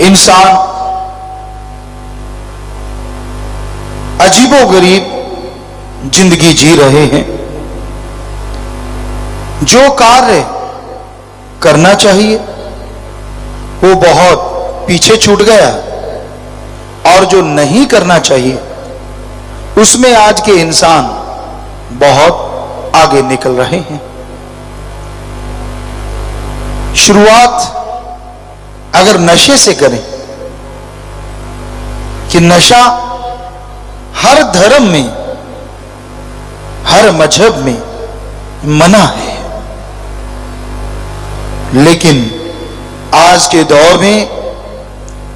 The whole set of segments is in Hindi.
इंसान अजीबोगरीब जिंदगी जी रहे हैं। जो कार्य करना चाहिए वो बहुत पीछे छूट गया, और जो नहीं करना चाहिए उसमें आज के इंसान बहुत आगे निकल रहे हैं। शुरुआत अगर नशे से करें कि नशा हर धर्म में, हर मजहब में मना है, लेकिन आज के दौर में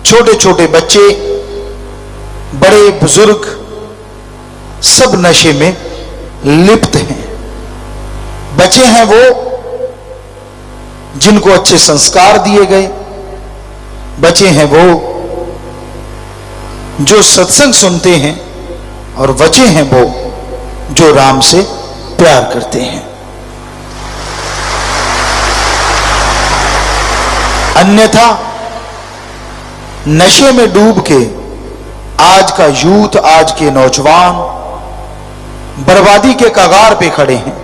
छोटे छोटे बच्चे, बड़े बुजुर्ग सब नशे में लिप्त हैं। बच्चे हैं वो जिनको अच्छे संस्कार दिए गए, बच्चे हैं वो जो सत्संग सुनते हैं, और बच्चे हैं वो जो राम से प्यार करते हैं। अन्यथा नशे में डूब के आज का यूथ, आज के नौजवान बर्बादी के कगार पे खड़े हैं।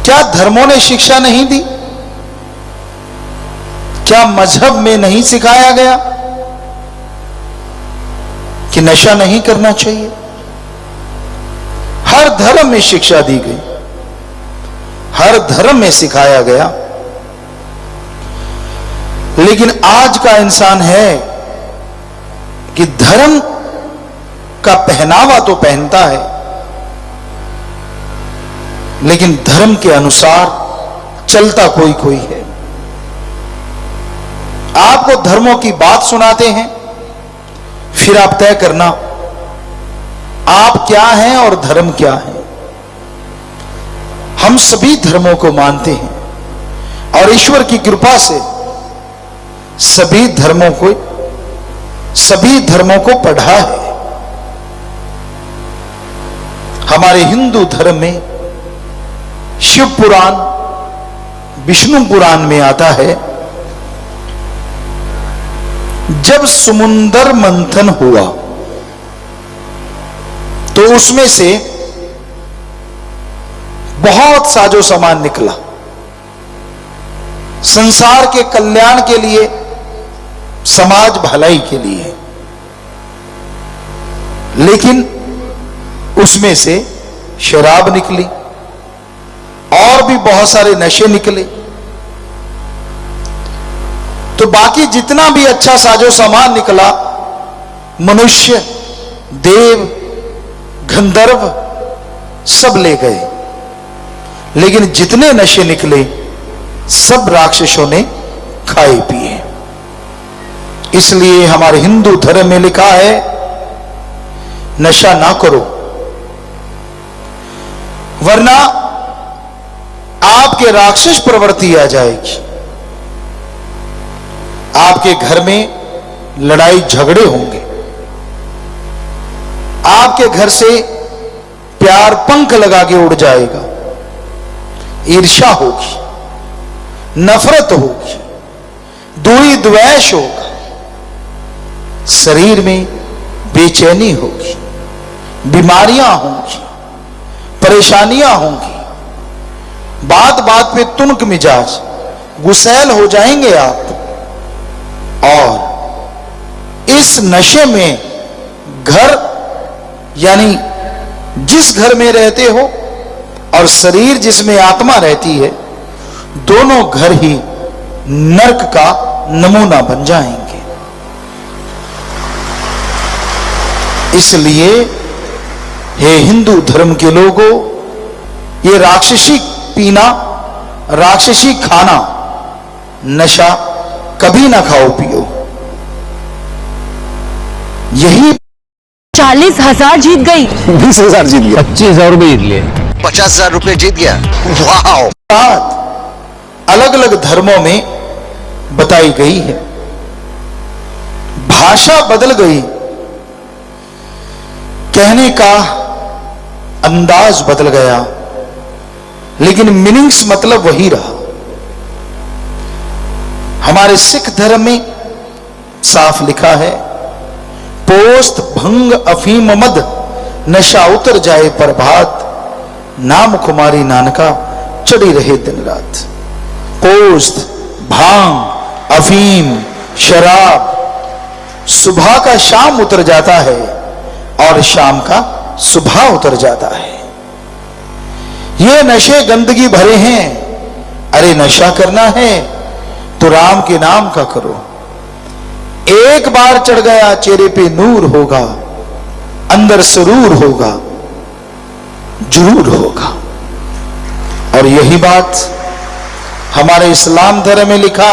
क्या धर्मों ने शिक्षा नहीं दी? क्या मजहब में नहीं सिखाया गया कि नशा नहीं करना चाहिए? हर धर्म में शिक्षा दी गई, हर धर्म में सिखाया गया, लेकिन आज का इंसान है कि धर्म का पहनावा तो पहनता है, लेकिन धर्म के अनुसार चलता कोई कोई है। आपको धर्मों की बात सुनाते हैं, फिर आप तय करना आप क्या हैं और धर्म क्या है। हम सभी धर्मों को मानते हैं और ईश्वर की कृपा से सभी धर्मों को पढ़ा है। हमारे हिंदू धर्म में शिव पुराण, विष्णु पुराण में आता है, जब समुद्र मंथन हुआ तो उसमें से बहुत साजो सामान निकला संसार के कल्याण के लिए, समाज भलाई के लिए, लेकिन उसमें से शराब निकली और भी बहुत सारे नशे निकले। तो बाकी जितना भी अच्छा साजो सामान निकला, मनुष्य, देव, गंधर्व सब ले गए, लेकिन जितने नशे निकले सब राक्षसों ने खाए पिए। इसलिए हमारे हिंदू धर्म में लिखा है नशा ना करो, वरना आपके राक्षस प्रवृत्ति आ जाएगी। आपके घर में लड़ाई झगड़े होंगे, आपके घर से प्यार पंख लगा के उड़ जाएगा, ईर्ष्या होगी, नफरत होगी, दूरी द्वेष होगा, शरीर में बेचैनी होगी, बीमारियां होंगी, परेशानियां होंगी, बात बात पे तुनक मिजाज, गुस्सैल हो जाएंगे आप। और इस नशे में घर, यानी जिस घर में रहते हो और शरीर जिसमें आत्मा रहती है, दोनों घर ही नरक का नमूना बन जाएंगे। इसलिए हे हिंदू धर्म के लोगों, ये राक्षसी पीना, राक्षसी खाना, नशा कभी ना खाओ पियो। यही 40,000 जीत गई, 20,000 जीत गया, 25,000 रुपये जीत लिए, 50,000 रुपये जीत गया। वाह! बात अलग अलग धर्मों में बताई गई है, भाषा बदल गई, कहने का अंदाज बदल गया, लेकिन मीनिंग्स मतलब वही रहा। हमारे सिख धर्म में साफ लिखा है, पोस्त भंग अफीम मद नशा उतर जाए प्रभात, नाम कुमारी नानका चढ़ी रहे दिन रात। पोस्त, भांग, अफीम, शराब सुबह का शाम उतर जाता है और शाम का सुबह उतर जाता है। ये नशे गंदगी भरे हैं। अरे नशा करना है तो राम के नाम का करो। एक बार चढ़ गया चेहरे पे नूर होगा, अंदर सुरूर होगा, जरूर होगा। और यही बात हमारे इस्लाम धर्म में लिखा,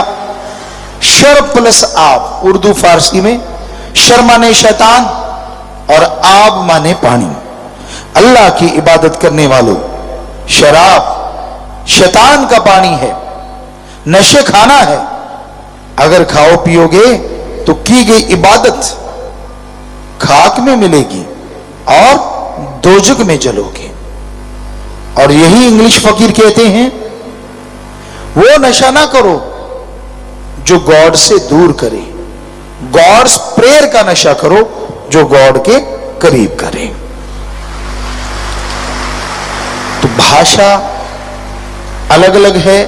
शर प्लस आब, उर्दू फारसी में शर माने शैतान और आब माने पानी। अल्लाह की इबादत करने वालों, शराब शैतान का पानी है, नशे खाना है। अगर खाओ पियोगे तो की गई इबादत खाक में मिलेगी और दोजक में जलोगे। और यही इंग्लिश फकीर कहते हैं, वो नशा ना करो जो गॉड से दूर करे, गॉड्स प्रेयर का नशा करो जो गॉड के करीब करे। तो भाषा अलग अलग है,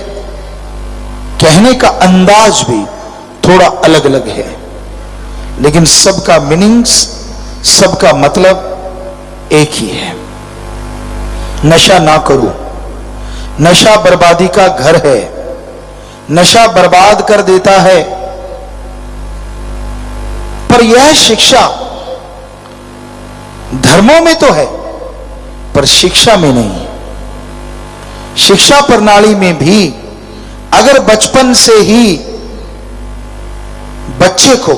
कहने का अंदाज भी थोड़ा अलग अलग है, लेकिन सबका मीनिंग्स, सबका मतलब एक ही है। नशा ना करो, नशा बर्बादी का घर है, नशा बर्बाद कर देता है। पर यह शिक्षा धर्मों में तो है, पर शिक्षा में नहीं। शिक्षा प्रणाली में भी अगर बचपन से ही बच्चे को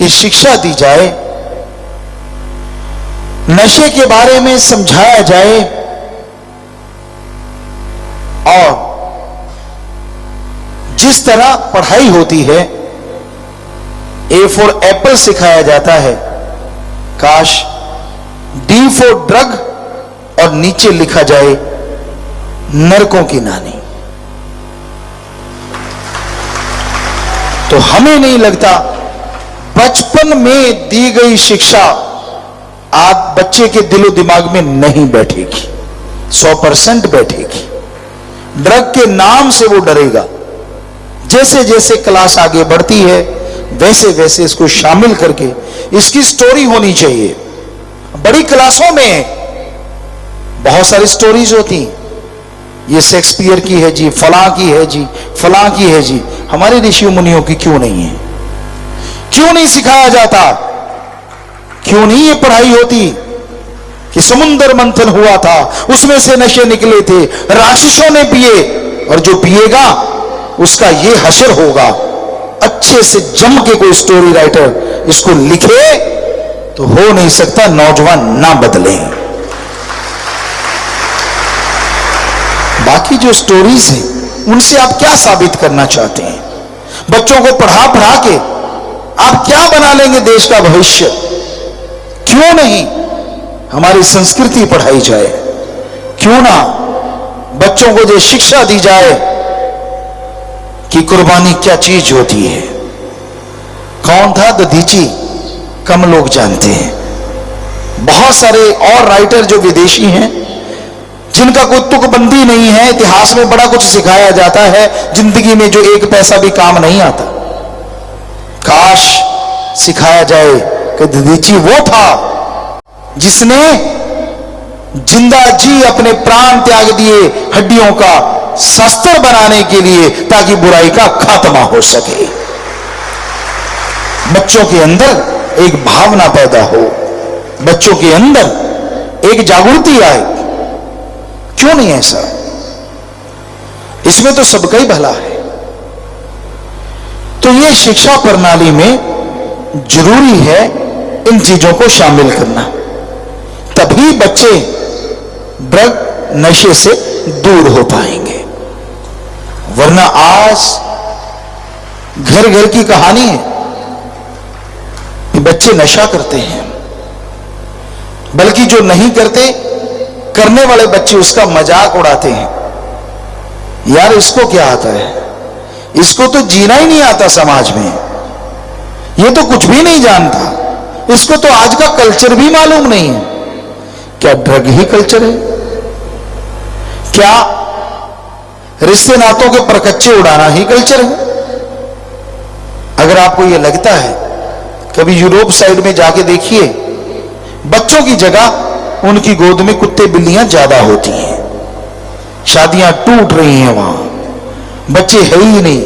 ये शिक्षा दी जाए, नशे के बारे में समझाया जाए और जिस तरह पढ़ाई होती है, ए फॉर एप्पल सिखाया जाता है, काश डी फॉर ड्रग और नीचे लिखा जाए नरकों की नानी। तो हमें नहीं लगता बचपन में दी गई शिक्षा आज बच्चे के दिलो दिमाग में नहीं बैठेगी, 100% बैठेगी। ड्रग के नाम से वो डरेगा। जैसे जैसे क्लास आगे बढ़ती है वैसे वैसे इसको शामिल करके इसकी स्टोरी होनी चाहिए। बड़ी क्लासों में बहुत सारी स्टोरीज होती, ये शेक्सपियर की है जी, फलां की है जी, फलां की है जी। हमारे ऋषि मुनियों की क्यों नहीं है? क्यों नहीं सिखाया जाता? क्यों नहीं ये पढ़ाई होती कि समुद्र मंथन हुआ था, उसमें से नशे निकले थे, राक्षसों ने पिए, और जो पिएगा उसका ये हश्र होगा। अच्छे से जम के कोई स्टोरी राइटर इसको लिखे तो हो नहीं सकता नौजवान ना बदले। बाकी जो स्टोरीज हैं उनसे आप क्या साबित करना चाहते हैं? बच्चों को पढ़ा पढ़ा के आप क्या बना लेंगे देश का भविष्य? क्यों नहीं हमारी संस्कृति पढ़ाई जाए? क्यों ना बच्चों को जो शिक्षा दी जाए कि कुर्बानी क्या चीज होती है? कौन था दधीची? कम लोग जानते हैं। बहुत सारे और राइटर जो विदेशी हैं जिनका कोई तुकबंदी नहीं है, इतिहास में बड़ा कुछ सिखाया जाता है, जिंदगी में जो एक पैसा भी काम नहीं आता। काश सिखाया जाए कि दधीची वो था जिसने जिंदा जी अपने प्राण त्याग दिए हड्डियों का शस्त्र बनाने के लिए, ताकि बुराई का खात्मा हो सके। बच्चों के अंदर एक भावना पैदा हो, बच्चों के अंदर एक जागृति आए। क्यों नहीं ऐसा? इसमें तो सबका ही भला है। तो ये शिक्षा प्रणाली में जरूरी है इन चीजों को शामिल करना, तभी बच्चे ड्रग नशे से दूर हो पाएंगे। वरना आज घर घर की कहानी है कि बच्चे नशा करते हैं, बल्कि जो नहीं करते, करने वाले बच्चे उसका मजाक उड़ाते हैं। यार इसको क्या आता है, इसको तो जीना ही नहीं आता समाज में, ये तो कुछ भी नहीं जानता, इसको तो आज का कल्चर भी मालूम नहीं है। क्या ड्रग ही कल्चर है? क्या रिश्ते नातों के परकच्चे उड़ाना ही कल्चर है? अगर आपको यह लगता है, कभी यूरोप साइड में जाके देखिए, बच्चों की जगह उनकी गोद में कुत्ते बिल्लियां ज्यादा होती हैं, शादियां टूट रही हैं वहां, बच्चे है ही नहीं,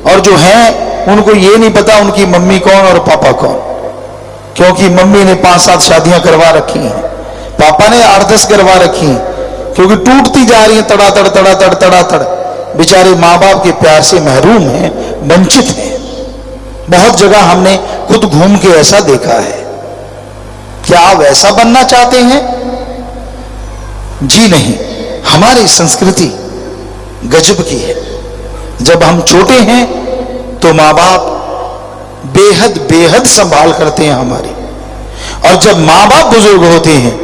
और जो हैं उनको ये नहीं पता उनकी मम्मी कौन और पापा कौन, क्योंकि मम्मी ने 5-7 शादियां करवा रखी हैं, पापा ने 8-10 करवा रखी हैं, क्योंकि टूटती जा रही हैं तड़ातड़ तड़ातड़ तड़ातड़। बेचारे माँ बाप के प्यार से महरूम हैं, वंचित हैं। बहुत जगह हमने खुद घूम के ऐसा देखा है। क्या आप ऐसा बनना चाहते हैं? जी नहीं, हमारी संस्कृति गजब की है। जब हम छोटे हैं तो माँ बाप बेहद बेहद संभाल करते हैं हमारी, और जब माँ बाप बुजुर्ग होते हैं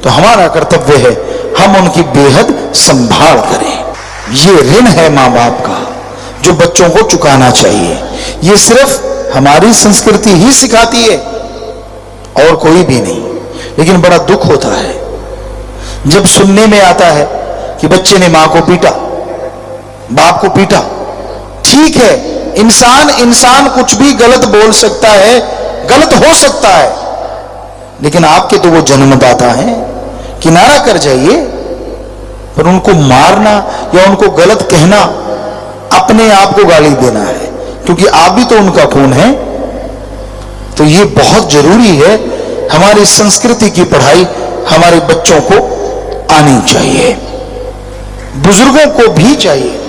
तो हमारा कर्तव्य है हम उनकी बेहद संभाल करें। ये ऋण है माँ बाप का जो बच्चों को चुकाना चाहिए। ये सिर्फ हमारी संस्कृति ही सिखाती है और कोई भी नहीं। लेकिन बड़ा दुख होता है जब सुनने में आता है कि बच्चे ने मां को पीटा, बाप को पीटा। ठीक है, इंसान कुछ भी गलत बोल सकता है, गलत हो सकता है, लेकिन आपके तो वो जन्मदाता हैं, किनारा कर जाइए। पर उनको मारना या उनको गलत कहना अपने आप को गाली देना है, क्योंकि आप भी तो उनका खून है। तो ये बहुत जरूरी है, हमारी संस्कृति की पढ़ाई हमारे बच्चों को आनी चाहिए, बुजुर्गों को भी चाहिए।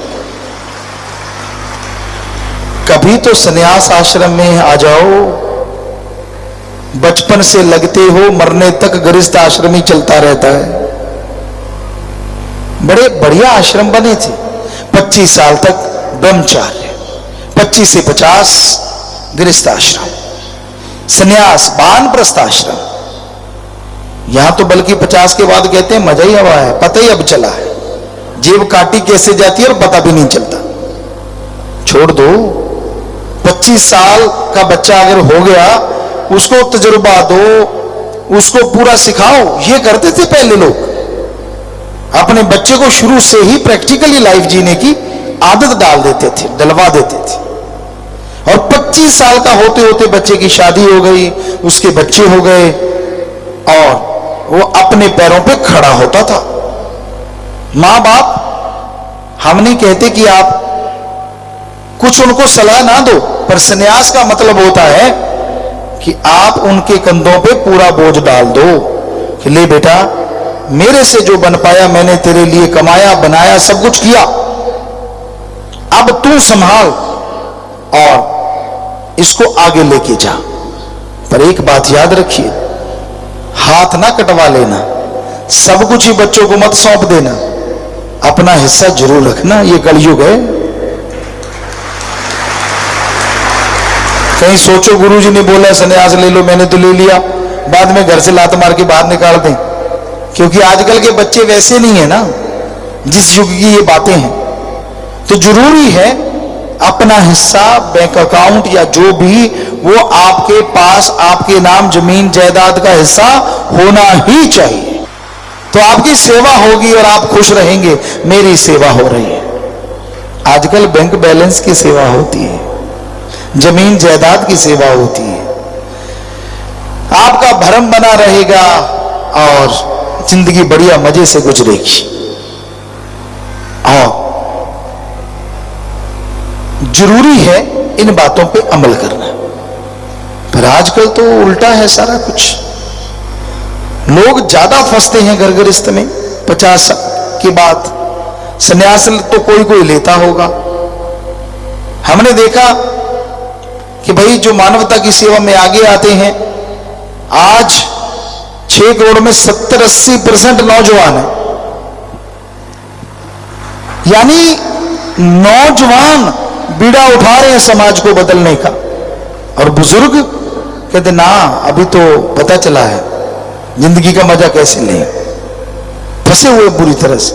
कभी तो संन्यास आश्रम में आ जाओ, बचपन से लगते हो मरने तक गृहस्थ आश्रम ही चलता रहता है। बड़े बढ़िया आश्रम बने थे। 25 साल तक ब्रह्मचार्य, 25 से 50 गृहस्थ आश्रम, संन्यास वानप्रस्थ आश्रम। यहां तो बल्कि 50 के बाद कहते हैं मजा ही हवा है, पता ही अब चला है, जेब काटी कैसे जाती है और पता भी नहीं चलता। छोड़ दो, 25 साल का बच्चा अगर हो गया, उसको तजुर्बा दो, उसको पूरा सिखाओ। ये करते थे पहले लोग, अपने बच्चे को शुरू से ही प्रैक्टिकली लाइफ जीने की आदत डाल देते थे, डलवा देते थे। और 25 साल का होते होते बच्चे की शादी हो गई, उसके बच्चे हो गए और वो अपने पैरों पे खड़ा होता था। मां बाप, हम नहीं कहते कि आप कुछ उनको सलाह ना दो, पर संन्यास का मतलब होता है कि आप उनके कंधों पे पूरा बोझ डाल दो कि ले बेटा, मेरे से जो बन पाया मैंने तेरे लिए कमाया, बनाया, सब कुछ किया, अब तू संभाल और इसको आगे लेके जा। पर एक बात याद रखिए, हाथ ना कटवा लेना, सब कुछ ही बच्चों को मत सौंप देना, अपना हिस्सा जरूर रखना। ये कलयुग है। कहीं सोचो गुरुजी ने बोला संन्यास ले लो, मैंने तो ले लिया, बाद में घर से लात मार के बाहर निकाल दें। क्योंकि आजकल के बच्चे वैसे नहीं है ना, जिस युग की ये बातें हैं। तो जरूरी है अपना हिस्सा, बैंक अकाउंट या जो भी, वो आपके पास आपके नाम जमीन जायदाद का हिस्सा होना ही चाहिए। तो आपकी सेवा होगी और आप खुश रहेंगे, मेरी सेवा हो रही है। आजकल बैंक बैलेंस की सेवा होती है, जमीन जायदाद की सेवा होती है। आपका भरम बना रहेगा और जिंदगी बढ़िया मजे से गुजरेगी। और जरूरी है इन बातों पे अमल करना। पर आजकल तो उल्टा है सारा कुछ। लोग ज्यादा फंसते हैं घर गृहस्थ में। 50 के बाद संन्यास तो कोई कोई लेता होगा। हमने देखा कि भाई जो मानवता की सेवा में आगे आते हैं, आज 6 करोड़ में 70-80% नौजवान है। यानी नौजवान बीड़ा उठा रहे हैं समाज को बदलने का, और बुजुर्ग कहते ना अभी तो पता चला है जिंदगी का मजा कैसे लें, फंसे हुए बुरी तरह से।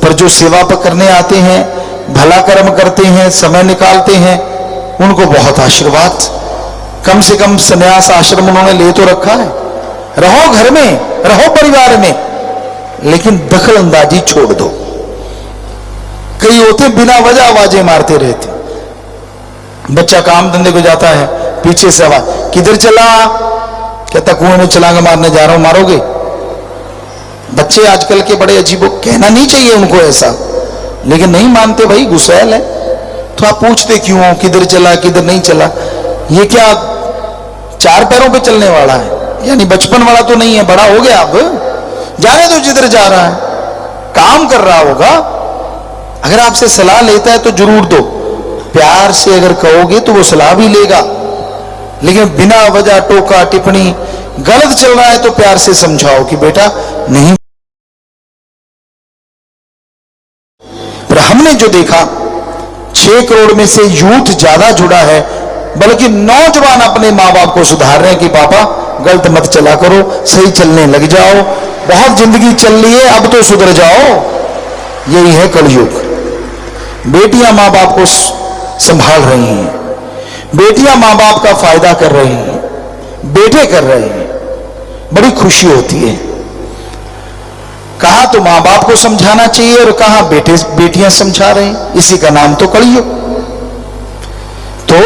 पर जो सेवा पर करने आते हैं, भला कर्म करते हैं, समय निकालते हैं, उनको बहुत आशीर्वाद। कम से कम संन्यास आश्रम उन्होंने ले तो रखा है, रहो घर में, रहो परिवार में, लेकिन दखल अंदाजी छोड़ दो। कई होते बिना वजह आवाजें मारते रहते। बच्चा काम धंधे को जाता है, पीछे से आवाज, किधर चला? कहता कुएं में छलांग मारने जा रहा हूं। मारोगे? बच्चे आजकल के बड़े अजीब, कहना नहीं चाहिए उनको ऐसा, लेकिन नहीं मानते भाई, गुस्सैल है। तो आप पूछते क्यों हो, किधर चला किधर नहीं चला? ये क्या चार पैरों पे चलने वाला है? यानी बचपन वाला तो नहीं है, बड़ा हो गया अब, जाने दो जिधर जा रहा है, काम कर रहा होगा। अगर आपसे सलाह लेता है तो जरूर दो, प्यार से अगर कहोगे तो वो सलाह भी लेगा, लेकिन बिना वजह टोका टिप्पणी, गलत चल रहा है तो प्यार से समझाओ कि बेटा नहीं। पर हमने जो देखा 6 करोड़ में से यूथ ज्यादा जुड़ा है, बल्कि नौजवान अपने मां बाप को सुधार रहे हैं कि पापा गलत मत चला करो, सही चलने लग जाओ, बहुत जिंदगी चल रही है, अब तो सुधर जाओ। यही है कलयुग। बेटियां मां बाप को संभाल रही हैं, बेटियां मां बाप का फायदा कर रही हैं, बेटे कर रहे हैं, बड़ी खुशी होती है। कहा तो मां बाप को समझाना चाहिए और कहा बेटियां समझा रहे हैं, इसी का नाम तो कलयुग। तो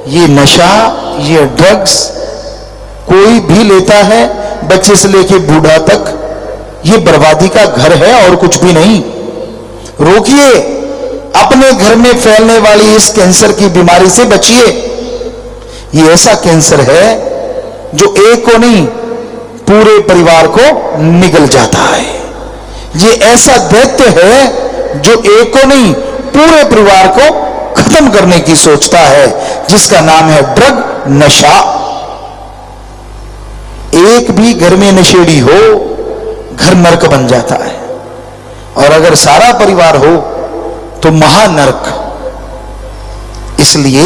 ये नशा, ये ड्रग्स कोई भी लेता है, बच्चे से लेके बूढ़ा तक, ये बर्बादी का घर है और कुछ भी नहीं। रोकिए, अपने घर में फैलने वाली इस कैंसर की बीमारी से बचिए। ये ऐसा कैंसर है जो एक को नहीं पूरे परिवार को निगल जाता है। ये ऐसा दैत्य है जो एक को नहीं पूरे परिवार को खत्म करने की सोचता है, जिसका नाम है ड्रग, नशा। एक भी घर में नशेड़ी हो, घर नरक बन जाता है, और अगर सारा परिवार हो तो महानरक। इसलिए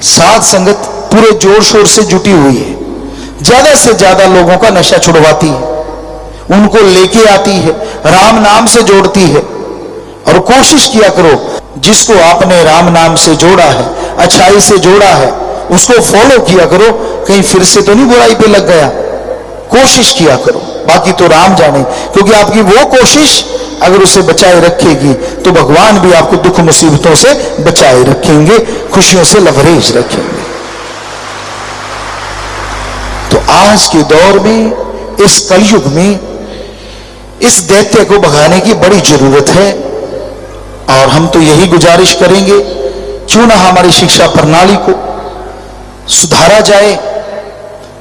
साध संगत पूरे जोर शोर से जुटी हुई है, ज्यादा से ज्यादा लोगों का नशा छुड़वाती है, उनको लेके आती है, राम नाम से जोड़ती है। और कोशिश किया करो, जिसको आपने राम नाम से जोड़ा है, अच्छाई से जोड़ा है, उसको फॉलो किया करो, कहीं फिर से तो नहीं बुराई पे लग गया। कोशिश किया करो, बाकी तो राम जाने। क्योंकि आपकी वो कोशिश अगर उसे बचाए रखेगी तो भगवान भी आपको दुख मुसीबतों से बचाए रखेंगे, खुशियों से लवरेज रखेंगे। तो आज के दौर में, इस कलयुग में, इस दैत्य को भगाने की बड़ी जरूरत है। और हम तो यही गुजारिश करेंगे, क्यों ना हमारी शिक्षा प्रणाली को सुधारा जाए,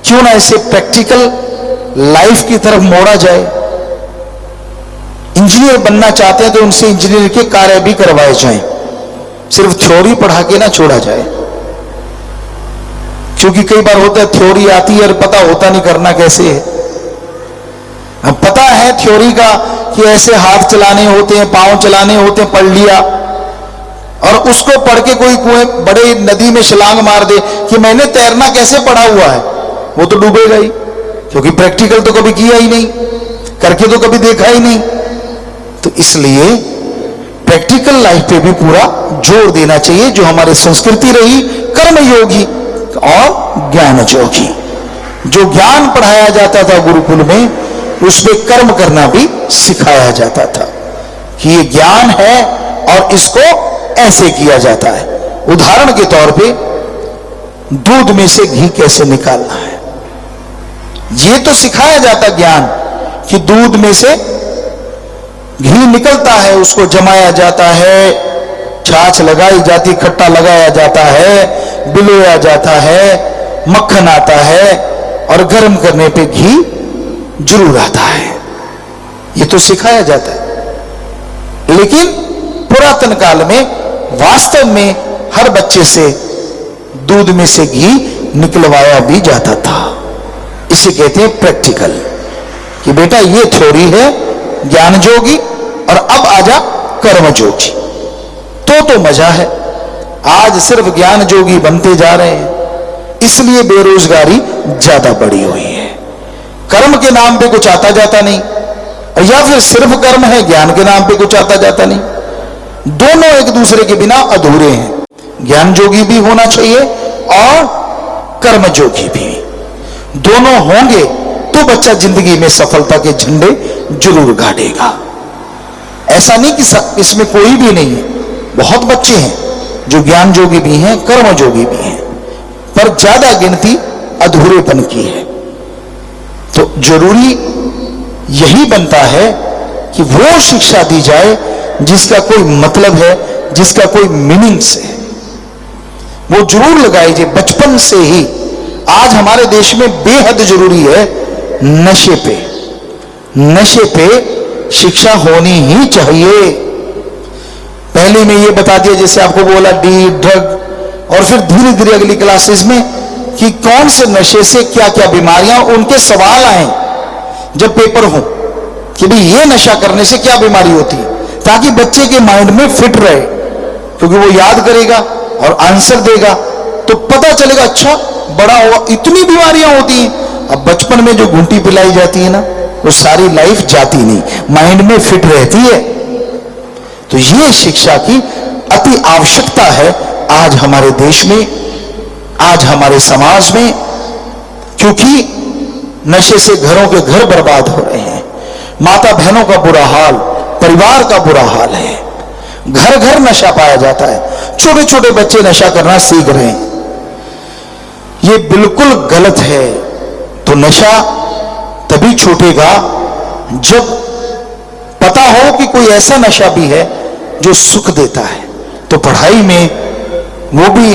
क्यों ना इसे प्रैक्टिकल लाइफ की तरफ मोड़ा जाए। इंजीनियर बनना चाहते हैं तो उनसे इंजीनियर के कार्य भी करवाए जाएं, सिर्फ थ्योरी पढ़ा के ना छोड़ा जाए। क्योंकि कई बार होता है थ्योरी आती है और पता होता नहीं करना कैसे है। अब पता है थ्योरी का कि ऐसे हाथ चलाने होते हैं, पांव चलाने होते हैं, पढ़ लिया, और उसको पढ़ के कोई कुएं बड़े नदी में छलांग मार दे कि मैंने तैरना कैसे पढ़ा हुआ है, वो तो डूबेगा ही, क्योंकि प्रैक्टिकल तो कभी किया ही नहीं, करके तो कभी देखा ही नहीं। तो इसलिए प्रैक्टिकल लाइफ पे भी पूरा जोर देना चाहिए, जो हमारी संस्कृति रही कर्मयोगी और ज्ञान योगी। जो ज्ञान पढ़ाया जाता था गुरुकुल में, उसमें कर्म करना भी सिखाया जाता था कि ये ज्ञान है और इसको ऐसे किया जाता है। उदाहरण के तौर पे दूध में से घी कैसे निकालना है, ये तो सिखाया जाता ज्ञान कि दूध में से घी निकलता है, उसको जमाया जाता है, छाछ लगाई जाती, खट्टा लगाया जाता है, बिलोया जाता है, मक्खन आता है, और गर्म करने पे घी जरूर आता है। ये तो सिखाया जाता है। लेकिन पुरातन काल में वास्तव में हर बच्चे से दूध में से घी निकलवाया भी जाता था। इसे कहते हैं प्रैक्टिकल, कि बेटा ये थ्योरी है ज्ञान जोगी, और अब आजा कर्म जोगी। तो मजा है। आज सिर्फ ज्ञान जोगी बनते जा रहे हैं, इसलिए बेरोजगारी ज्यादा बढ़ी हुई है। कर्म के नाम पे कुछ आता जाता नहीं, या फिर सिर्फ कर्म है, ज्ञान के नाम पे कुछ आता जाता नहीं। दोनों एक दूसरे के बिना अधूरे हैं। ज्ञान जोगी भी होना चाहिए और कर्म जोगी भी। दोनों होंगे तो बच्चा जिंदगी में सफलता के झंडे जरूर गाड़ेगा। ऐसा नहीं कि इसमें कोई भी नहीं है, बहुत बच्चे हैं जो ज्ञान जोगी भी हैं, कर्म जोगी भी हैं, पर ज्यादा गिनती अधूरेपन की है। तो जरूरी यही बनता है कि वो शिक्षा दी जाए जिसका कोई मतलब है, जिसका कोई मीनिंग्स है, वो जरूर लगाई जाए बचपन से ही। आज हमारे देश में बेहद जरूरी है नशे पे शिक्षा होनी ही चाहिए। पहले में ये बता दिया, जैसे आपको बोला डी ड्रग, और फिर धीरे धीरे अगली क्लासेस में कि कौन से नशे से क्या क्या बीमारियां, उनके सवाल आए जब पेपर हो कि भाई ये नशा करने से क्या बीमारी होती है, ताकि बच्चे के माइंड में फिट रहे, क्योंकि वो याद करेगा और आंसर देगा तो पता चलेगा अच्छा बड़ा हुआ इतनी बीमारियां होती हैं। अब बचपन में जो घूंटी पिलाई जाती है ना, वो सारी लाइफ जाती नहीं, माइंड में फिट रहती है। तो ये शिक्षा की अति आवश्यकता है आज हमारे देश में, आज हमारे समाज में, क्योंकि नशे से घरों के घर बर्बाद हो रहे हैं, माता बहनों का बुरा हाल, परिवार का बुरा हाल है, घर घर नशा पाया जाता है, छोटे छोटे बच्चे नशा करना सीख रहे हैं। ये बिल्कुल गलत है। तो नशा तभी छूटेगा जब पता हो कि कोई ऐसा नशा भी है जो सुख देता है। तो पढ़ाई में वो भी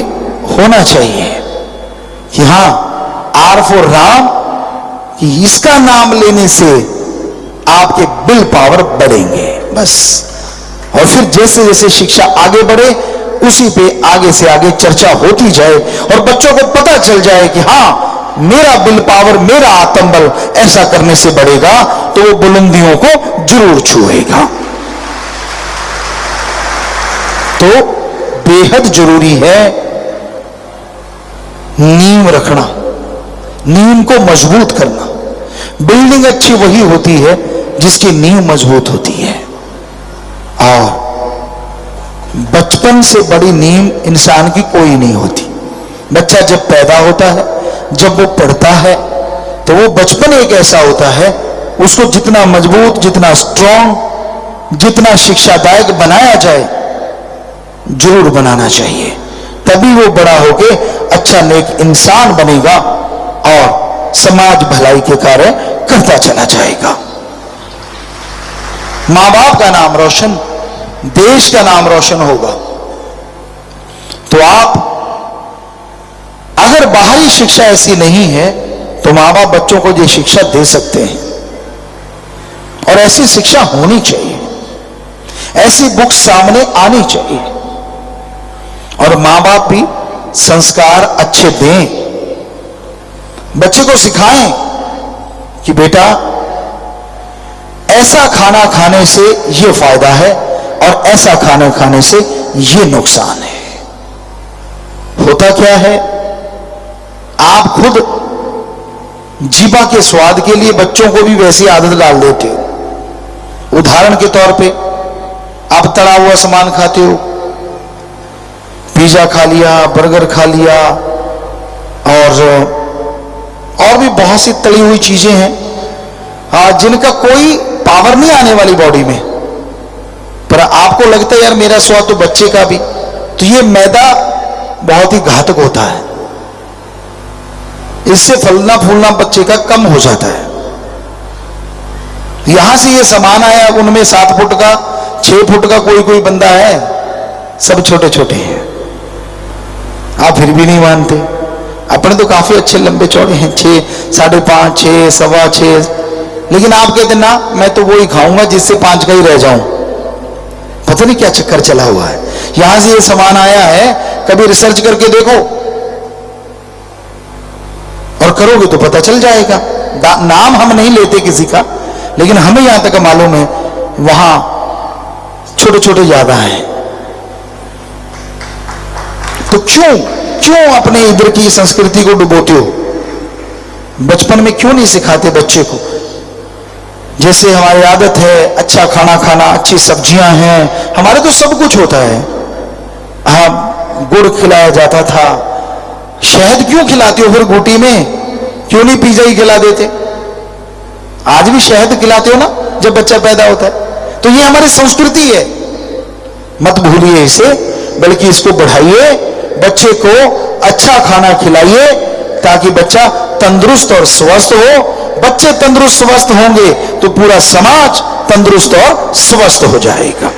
होना चाहिए कि हां, आर फॉर राम, कि इसका नाम लेने से आपके विल पावर बढ़ेंगे, बस। और फिर जैसे जैसे शिक्षा आगे बढ़े उसी पे आगे से आगे चर्चा होती जाए और बच्चों को पता चल जाए कि हां, मेरा विल पावर, मेरा आत्मबल ऐसा करने से बढ़ेगा तो वो बुलंदियों को जरूर छुएगा। तो बेहद जरूरी है नींव रखना, नींव को मजबूत करना। बिल्डिंग अच्छी वही होती है जिसकी नींव मजबूत होती है, और बचपन से बड़ी नींव इंसान की कोई नहीं होती। बच्चा जब पैदा होता है, जब वो पढ़ता है, तो वो बचपन एक ऐसा होता है, उसको जितना मजबूत, जितना स्ट्रॉन्ग, जितना शिक्षादायक बनाया जाए जरूर बनाना चाहिए। तभी वो बड़ा होके अच्छा नेक इंसान बनेगा और समाज भलाई के कार्य करता चला जाएगा। मां बाप का नाम रोशन, देश का नाम रोशन होगा। तो आप अगर बाहरी शिक्षा ऐसी नहीं है तो मां बाप बच्चों को ये शिक्षा दे सकते हैं, और ऐसी शिक्षा होनी चाहिए, ऐसी बुक सामने आनी चाहिए, और मां बाप भी संस्कार अच्छे दें, बच्चे को सिखाएं कि बेटा ऐसा खाना खाने से यह फायदा है और ऐसा खाना खाने से यह नुकसान है। होता क्या है, आप खुद जीवा के स्वाद के लिए बच्चों को भी वैसी आदत डाल देते हो। उदाहरण के तौर पे आप तला हुआ सामान खाते हो, पिज्जा खा लिया, बर्गर खा लिया, और भी बहुत सी तली हुई चीजें हैं जिनका कोई पावर नहीं आने वाली बॉडी में, पर आपको लगता है यार मेरा स्वाद तो बच्चे का भी। तो ये मैदा बहुत ही घातक होता है, इससे फलना फूलना बच्चे का कम हो जाता है। यहां से ये सामान आया, उनमें 7 फुट का, 6 फुट का कोई कोई बंदा है, सब छोटे छोटे हैं। आप फिर भी नहीं मानते, अपने तो काफी अच्छे लंबे चौड़े हैं, 6, 5.5, 6, 6.25, लेकिन आप कहते ना मैं तो वो ही खाऊंगा जिससे 5 का ही रह जाऊं। पता नहीं क्या चक्कर चला हुआ है। यहां से ये सामान आया है, कभी रिसर्च करके देखो और करोगे तो पता चल जाएगा। नाम हम नहीं लेते किसी का, लेकिन हमें यहां तक मालूम है वहां छोटे छोटे ज्यादा हैं। तो क्यों अपने इधर की संस्कृति को डुबोते हो? बचपन में क्यों नहीं सिखाते बच्चे को जैसे हमारी आदत है अच्छा खाना खाना, अच्छी सब्जियां हैं, हमारे तो सब कुछ होता है। हाँ, गुड़ खिलाया जाता था, शहद क्यों खिलाते हो फिर घूटी में, क्यों नहीं पिज्जा ही खिला देते? आज भी शहद खिलाते हो ना जब बच्चा पैदा होता है। तो ये हमारी संस्कृति है, मत भूलिए इसे, बल्कि इसको बढ़ाइए, बच्चे को अच्छा खाना खिलाइए ताकि बच्चा तंदुरुस्त और स्वस्थ हो। बच्चे तंदुरुस्त स्वस्थ होंगे तो पूरा समाज तंदुरुस्त और स्वस्थ हो जाएगा।